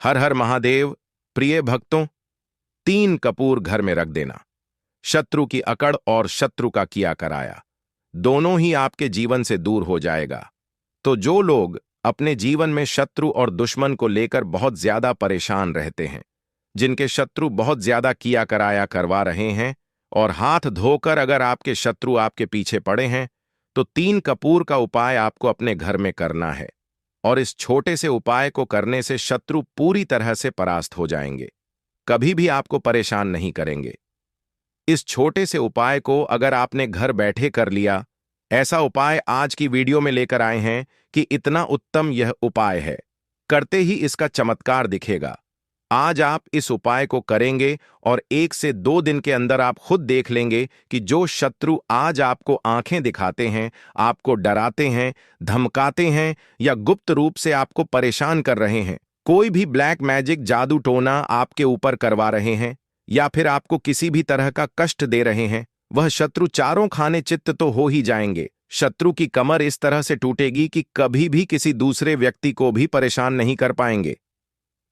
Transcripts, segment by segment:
हर हर महादेव। प्रिय भक्तों, 3 कपूर घर में रख देना। शत्रु की अकड़ और शत्रु का किया कराया दोनों ही आपके जीवन से दूर हो जाएगा। तो जो लोग अपने जीवन में शत्रु और दुश्मन को लेकर बहुत ज्यादा परेशान रहते हैं, जिनके शत्रु बहुत ज्यादा किया कराया करवा रहे हैं, और हाथ धोकर अगर आपके शत्रु आपके पीछे पड़े हैं, तो 3 कपूर का उपाय आपको अपने घर में करना है। और इस छोटे से उपाय को करने से शत्रु पूरी तरह से परास्त हो जाएंगे, कभी भी आपको परेशान नहीं करेंगे। इस छोटे से उपाय को अगर आपने घर बैठे कर लिया, ऐसा उपाय आज की वीडियो में लेकर आए हैं कि इतना उत्तम यह उपाय है, करते ही इसका चमत्कार दिखेगा। आज आप इस उपाय को करेंगे और 1 से 2 दिन के अंदर आप खुद देख लेंगे कि जो शत्रु आज आपको आंखें दिखाते हैं, आपको डराते हैं, धमकाते हैं या गुप्त रूप से आपको परेशान कर रहे हैं, कोई भी ब्लैक मैजिक जादू टोना आपके ऊपर करवा रहे हैं या फिर आपको किसी भी तरह का कष्ट दे रहे हैं, वह शत्रु चारों खाने चित्त तो हो ही जाएंगे। शत्रु की कमर इस तरह से टूटेगी कि कभी भी किसी दूसरे व्यक्ति को भी परेशान नहीं कर पाएंगे।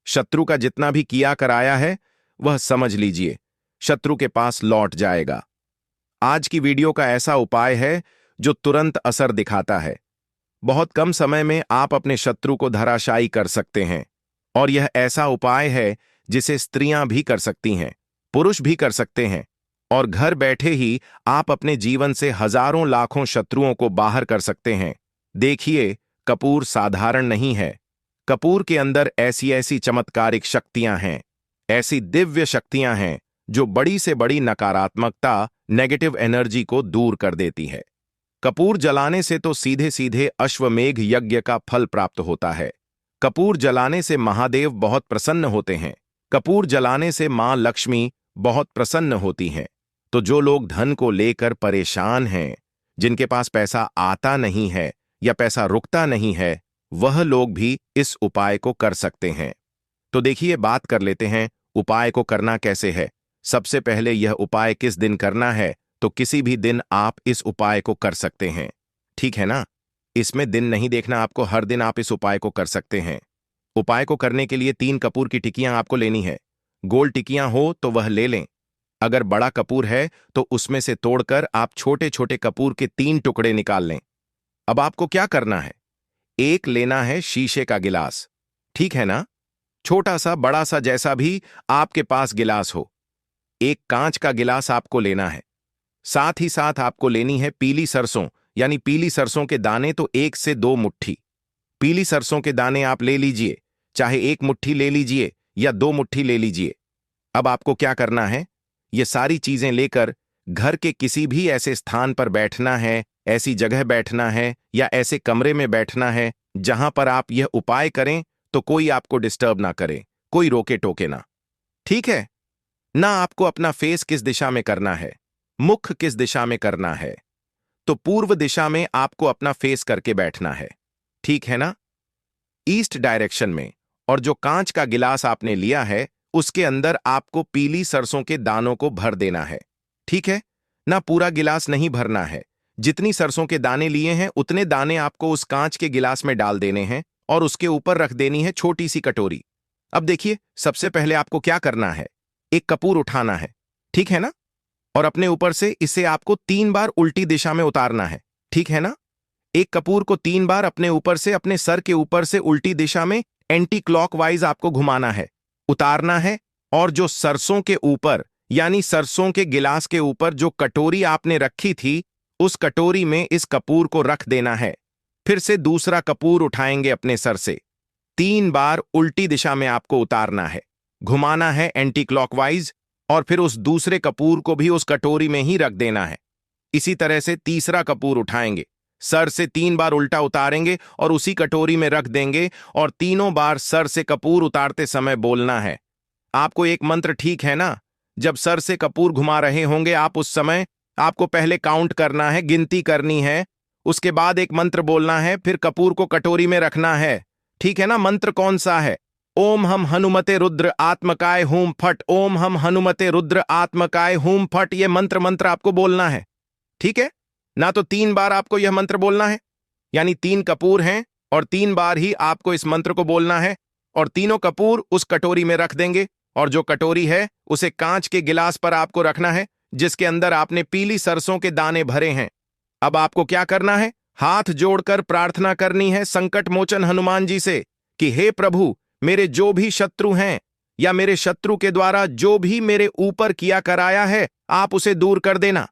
शत्रु का जितना भी किया कराया है, वह समझ लीजिए शत्रु के पास लौट जाएगा। आज की वीडियो का ऐसा उपाय है जो तुरंत असर दिखाता है। बहुत कम समय में आप अपने शत्रु को धराशायी कर सकते हैं। और यह ऐसा उपाय है जिसे स्त्रियां भी कर सकती हैं, पुरुष भी कर सकते हैं, और घर बैठे ही आप अपने जीवन से हजारों लाखों शत्रुओं को बाहर कर सकते हैं। देखिए, कपूर साधारण नहीं है। कपूर के अंदर ऐसी ऐसी चमत्कारिक शक्तियां हैं, ऐसी दिव्य शक्तियां हैं जो बड़ी से बड़ी नकारात्मकता, नेगेटिव एनर्जी को दूर कर देती है। कपूर जलाने से तो सीधे सीधे अश्वमेघ यज्ञ का फल प्राप्त होता है। कपूर जलाने से महादेव बहुत प्रसन्न होते हैं। कपूर जलाने से मां लक्ष्मी बहुत प्रसन्न होती हैं। तो जो लोग धन को लेकर परेशान हैं, जिनके पास पैसा आता नहीं है या पैसा रुकता नहीं है, वह लोग भी इस उपाय को कर सकते हैं। तो देखिए, बात कर लेते हैं उपाय को करना कैसे है। सबसे पहले यह उपाय किस दिन करना है, तो किसी भी दिन आप इस उपाय को कर सकते हैं, ठीक है ना। इसमें दिन नहीं देखना आपको, हर दिन आप इस उपाय को कर सकते हैं। उपाय को करने के लिए 3 कपूर की टिकियां आपको लेनी है। गोल टिकियां हो तो वह ले लें। अगर बड़ा कपूर है तो उसमें से तोड़कर आप छोटे छोटे कपूर के 3 टुकड़े निकाल लें। अब आपको क्या करना है, एक लेना है शीशे का गिलास, ठीक है ना। छोटा सा, बड़ा सा, जैसा भी आपके पास गिलास हो। एक कांच का गिलास आपको लेना है। साथ ही साथ आपको लेनी है पीली सरसों, यानी पीली सरसों के दाने, तो 1 से 2 मुट्ठी पीली सरसों के दाने आप ले लीजिए। चाहे 1 मुट्ठी ले लीजिए या 2 मुट्ठी ले लीजिए। अब आपको क्या करना है, ये सारी चीजें लेकर घर के किसी भी ऐसे स्थान पर बैठना है, ऐसी जगह बैठना है या ऐसे कमरे में बैठना है जहां पर आप यह उपाय करें तो कोई आपको डिस्टर्ब ना करे, कोई रोके टोके ना, ठीक है ना। आपको अपना फेस किस दिशा में करना है, मुख किस दिशा में करना है, तो पूर्व दिशा में आपको अपना फेस करके बैठना है, ठीक है ना, ईस्ट डायरेक्शन में। और जो कांच का गिलास आपने लिया है, उसके अंदर आपको पीली सरसों के दानों को भर देना है, ठीक है ना। पूरा गिलास नहीं भरना है, जितनी सरसों के दाने लिए हैं उतने दाने आपको उस कांच के गिलास में डाल देने हैं और उसके ऊपर रख देनी है छोटी सी कटोरी। अब देखिए, सबसे पहले आपको क्या करना है, एक कपूर उठाना है, ठीक है ना, और अपने ऊपर से इसे आपको 3 बार उल्टी दिशा में उतारना है, ठीक है ना। एक कपूर को 3 बार अपने ऊपर से, अपने सर के ऊपर से उल्टी दिशा में एंटी क्लॉकवाइज आपको घुमाना है, उतारना है। और जो सरसों के ऊपर, यानी सरसों के गिलास के ऊपर जो कटोरी आपने रखी थी, उस कटोरी में इस कपूर को रख देना है। फिर से दूसरा कपूर उठाएंगे अपने सर से, 3 बार उल्टी दिशा में आपको उतारना है, घुमाना है एंटी क्लॉकवाइज, और फिर उस दूसरे कपूर को भी उस कटोरी में ही रख देना है। इसी तरह से तीसरा कपूर उठाएंगे, सर से 3 बार उल्टा उतारेंगे और उसी कटोरी में रख देंगे, और तीनों बार सर से कपूर उतारते समय बोलना है आपको एक मंत्र, ठीक है ना। जब सर से कपूर घुमा रहे होंगे आप, उस समय आपको पहले काउंट करना है, गिनती करनी है, उसके बाद एक मंत्र बोलना है, फिर कपूर को कटोरी में रखना है, ठीक है ना। मंत्र कौन सा है, ओम हम हनुमते रुद्र आत्मकाय हूम फट, ओम हम हनुमते रुद्र आत्मकाय हूम फट। ये मंत्र आपको बोलना है, ठीक है ना। तो 3 बार आपको यह मंत्र बोलना है, यानी 3 कपूर हैं और 3 बार ही आपको इस मंत्र को बोलना है। और तीनों कपूर उस कटोरी में रख देंगे। और जो कटोरी है उसे कांच के गिलास पर आपको रखना है, जिसके अंदर आपने पीली सरसों के दाने भरे हैं। अब आपको क्या करना है? हाथ जोड़कर प्रार्थना करनी है संकट मोचन हनुमान जी से कि हे प्रभु, मेरे जो भी शत्रु हैं या मेरे शत्रु के द्वारा जो भी मेरे ऊपर किया कराया है, आप उसे दूर कर देना।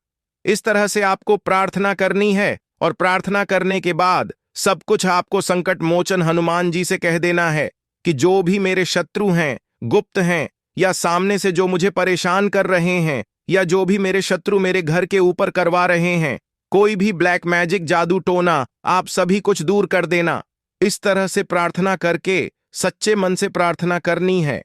इस तरह से आपको प्रार्थना करनी है और प्रार्थना करने के बाद सब कुछ आपको संकट मोचन हनुमान जी से कह देना है कि जो भी मेरे शत्रु हैं, गुप्त हैं या सामने से जो मुझे परेशान कर रहे हैं, या जो भी मेरे शत्रु मेरे घर के ऊपर करवा रहे हैं, कोई भी ब्लैक मैजिक जादू टोना, आप सभी कुछ दूर कर देना। इस तरह से प्रार्थना करके सच्चे मन से प्रार्थना करनी है।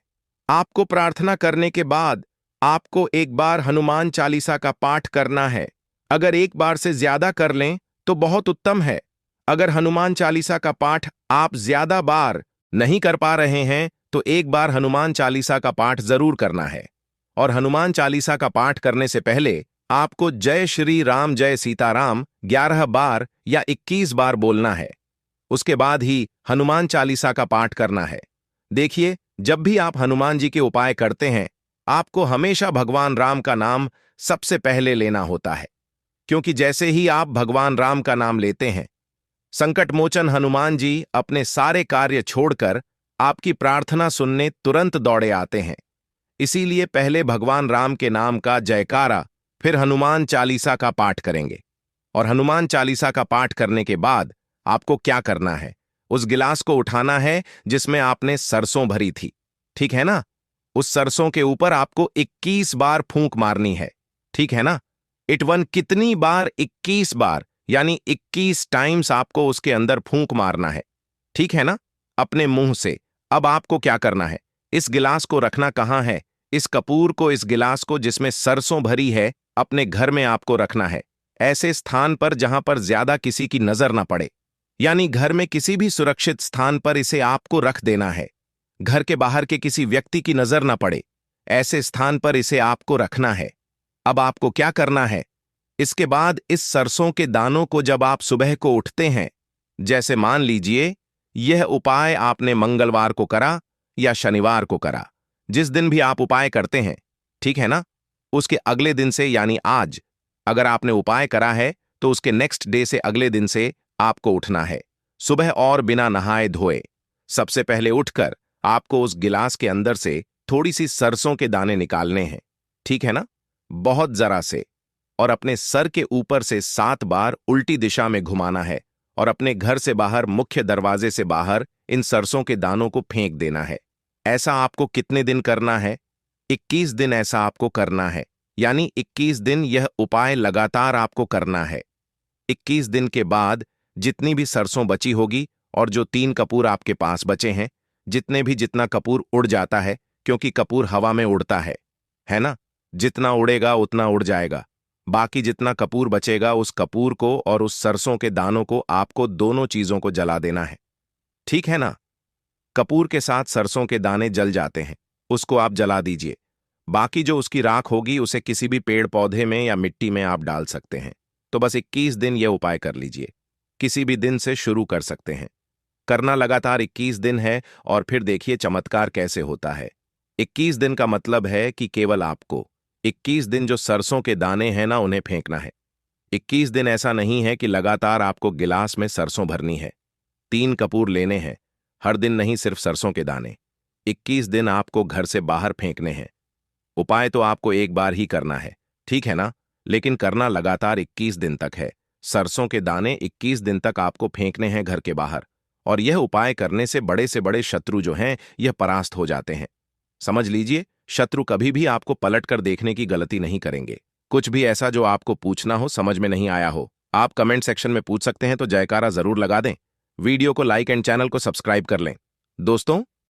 आपको प्रार्थना करने के बाद आपको एक बार हनुमान चालीसा का पाठ करना है। अगर एक बार से ज्यादा कर लें तो बहुत उत्तम है। अगर हनुमान चालीसा का पाठ आप ज्यादा बार नहीं कर पा रहे हैं तो एक बार हनुमान चालीसा का पाठ जरूर करना है। और हनुमान चालीसा का पाठ करने से पहले आपको जय श्री राम जय सीताराम 11 बार या 21 बार बोलना है। उसके बाद ही हनुमान चालीसा का पाठ करना है। देखिए, जब भी आप हनुमान जी के उपाय करते हैं, आपको हमेशा भगवान राम का नाम सबसे पहले लेना होता है, क्योंकि जैसे ही आप भगवान राम का नाम लेते हैं, संकट मोचन हनुमान जी अपने सारे कार्य छोड़कर आपकी प्रार्थना सुनने तुरंत दौड़े आते हैं। इसीलिए पहले भगवान राम के नाम का जयकारा, फिर हनुमान चालीसा का पाठ करेंगे। और हनुमान चालीसा का पाठ करने के बाद आपको क्या करना है? उस गिलास को उठाना है जिसमें आपने सरसों भरी थी, ठीक है ना? उस सरसों के ऊपर आपको 21 बार फूंक मारनी है, ठीक है ना? इटवन कितनी बार? 21 बार, यानी 21 टाइम्स आपको उसके अंदर फूंक मारना है, ठीक है ना? अपने मुंह से। अब आपको क्या करना है? इस गिलास को रखना कहां है? इस कपूर को, इस गिलास को जिसमें सरसों भरी है, अपने घर में आपको रखना है। ऐसे स्थान पर जहां पर ज्यादा किसी की नजर ना पड़े, यानी घर में किसी भी सुरक्षित स्थान पर इसे आपको रख देना है। घर के बाहर के किसी व्यक्ति की नजर ना पड़े, ऐसे स्थान पर इसे आपको रखना है। अब आपको क्या करना है? इसके बाद इस सरसों के दानों को जब आप सुबह को उठते हैं, जैसे मान लीजिए यह उपाय आपने मंगलवार को करा या शनिवार को करा, जिस दिन भी आप उपाय करते हैं, ठीक है ना? उसके अगले दिन से, यानी आज अगर आपने उपाय करा है तो उसके नेक्स्ट डे से, अगले दिन से आपको उठना है सुबह और बिना नहाए धोए। सबसे पहले उठकर आपको उस गिलास के अंदर से थोड़ी सी सरसों के दाने निकालने हैं, ठीक है ना? बहुत जरा से, और अपने सर के ऊपर से 7 बार उल्टी दिशा में घुमाना है और अपने घर से बाहर, मुख्य दरवाजे से बाहर इन सरसों के दानों को फेंक देना है। ऐसा आपको कितने दिन करना है? 21 दिन ऐसा आपको करना है, यानी 21 दिन यह उपाय लगातार आपको करना है। 21 दिन के बाद जितनी भी सरसों बची होगी और जो 3 कपूर आपके पास बचे हैं, जितना कपूर उड़ जाता है, क्योंकि कपूर हवा में उड़ता है ना? जितना उड़ेगा उतना उड़ जाएगा। बाकी जितना कपूर बचेगा, उस कपूर को और उस सरसों के दानों को आपको दोनों चीजों को जला देना है, ठीक है ना? कपूर के साथ सरसों के दाने जल जाते हैं, उसको आप जला दीजिए। बाकी जो उसकी राख होगी उसे किसी भी पेड़ पौधे में या मिट्टी में आप डाल सकते हैं। तो बस 21 दिन यह उपाय कर लीजिए। किसी भी दिन से शुरू कर सकते हैं। करना लगातार 21 दिन है और फिर देखिए चमत्कार कैसे होता है। 21 दिन का मतलब है कि केवल आपको 21 दिन जो सरसों के दाने हैं ना, उन्हें फेंकना है। 21 दिन ऐसा नहीं है कि लगातार आपको गिलास में सरसों भरनी है। 3 कपूर लेने हैं, हर दिन नहीं, सिर्फ सरसों के दाने। 21 दिन आपको घर से बाहर फेंकने हैं। उपाय तो आपको एक बार ही करना है, ठीक है ना? लेकिन करना लगातार 21 दिन तक है। सरसों के दाने 21 दिन तक आपको फेंकने हैं घर के बाहर। और यह उपाय करने से बड़े शत्रु जो हैं, यह परास्त हो जाते हैं। समझ लीजिए, शत्रु कभी भी आपको पलट कर देखने की गलती नहीं करेंगे। कुछ भी ऐसा जो आपको पूछना हो, समझ में नहीं आया हो, आप कमेंट सेक्शन में पूछ सकते हैं, तो जयकारा जरूर लगा दें। वीडियो को लाइक एंड चैनल को सब्सक्राइब कर लें। दोस्तों,